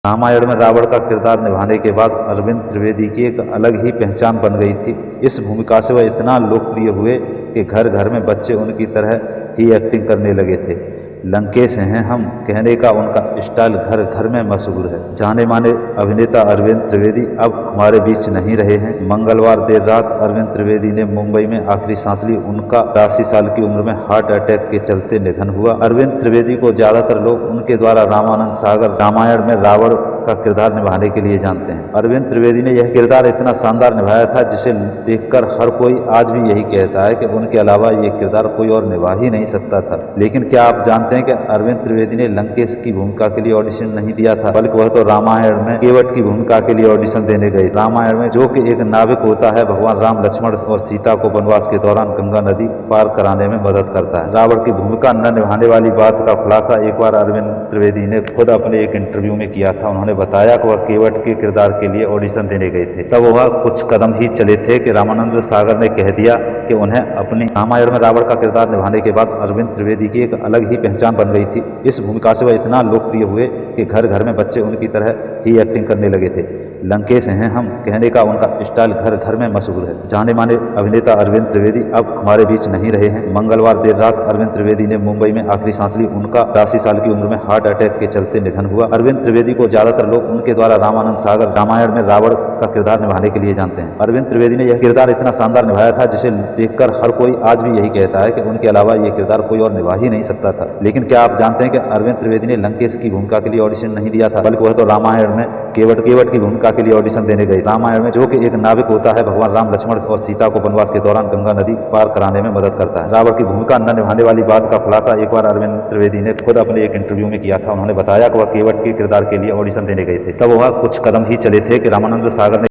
रामायण में रावण का किरदार निभाने के बाद अरविंद त्रिवेदी की एक अलग ही पहचान बन गई थी। इस भूमिका से वह इतना लोकप्रिय हुए कि घर घर में बच्चे उनकी तरह ही एक्टिंग करने लगे थे। लंकेश हैं हम कहने का उनका स्टाइल घर घर में मशहूर है। जाने माने अभिनेता अरविंद त्रिवेदी अब हमारे बीच नहीं रहे हैं। मंगलवार देर रात अरविंद त्रिवेदी ने मुंबई में आखिरी सांस ली। उनका 82 साल की उम्र में हार्ट अटैक के चलते निधन हुआ। अरविंद त्रिवेदी को ज्यादातर लोग उनके द्वारा रामानंद सागर रामायण में रावण का किरदार निभाने के लिए जानते हैं। अरविंद त्रिवेदी ने यह किरदार इतना शानदार निभाया था जिसे देखकर हर कोई आज भी यही कहता है कि उनके अलावा ये किरदार कोई और निभा ही नहीं सकता था। लेकिन क्या आप जानते हैं कि अरविंद त्रिवेदी ने लंकेश की भूमिका के लिए ऑडिशन नहीं दिया था, बल्कि वह तो रामायण में केवट की भूमिका के लिए ऑडिशन देने गए। रामायण में जो कि एक नाविक होता है, भगवान राम लक्ष्मण और सीता को वनवास के दौरान गंगा नदी पार कराने में मदद करता है। रावण की भूमिका न निभाने वाली बात का खुलासा एक बार अरविंद त्रिवेदी ने खुद अपने एक इंटरव्यू में किया था। उन्होंने बताया कि वह केवट के किरदार के लिए ऑडिशन देने गए थे। तब वह कुछ कदम ही चले थे कि रामानंद सागर ने कह दिया कि उन्हें अपनी रामायण में रावण का किरदार निभाने के बाद अरविंद त्रिवेदी की एक अलग ही पहचान बन गई थी। इस भूमिका से वह इतना लोकप्रिय हुए कि घर घर में बच्चे उनकी तरह ही एक्टिंग करने लगे थे। लंकेश हैं हम कहने का उनका स्टाइल घर घर में मशहूर है। जाने माने अभिनेता अरविंद त्रिवेदी अब हमारे बीच नहीं रहे हैं। मंगलवार देर रात अरविंद त्रिवेदी ने मुंबई में आखिरी सांस ली। उनका 82 साल की उम्र में हार्ट अटैक के चलते निधन हुआ। अरविंद त्रिवेदी को ज्यादातर लोग उनके द्वारा रामानंद सागर रामायण में रावण का किरदार निभाने के लिए जानते हैं। अरविंद त्रिवेदी ने यह किरदार इतना शानदार निभाया था जिसे देखकर हर कोई आज भी यही कहता है कि उनके अलावा ये किरदार कोई और निभा ही नहीं सकता था। लेकिन क्या आप जानते हैं कि अरविंद त्रिवेदी ने लंकेश की भूमिका के लिए ऑडिशन नहीं दिया था, बल्कि वह तो रामायण में केवट की भूमिका के लिए ऑडिशन देने गए। रामायण में जो कि एक नाविक होता है, भगवान राम लक्ष्मण और सीता को वनवास के दौरान गंगा नदी पार कराने में मदद करता है। रावण की भूमिका न निभाने वाली बात का खुलासा एक बार अरविंद त्रिवेदी ने खुद अपने एक इंटरव्यू में किया था। उन्होंने बताया कि वह केवट के किरदार के लिए ऑडिशन देने गए थे। तब वह कुछ कदम ही चले थे कि रामानंद सागर ने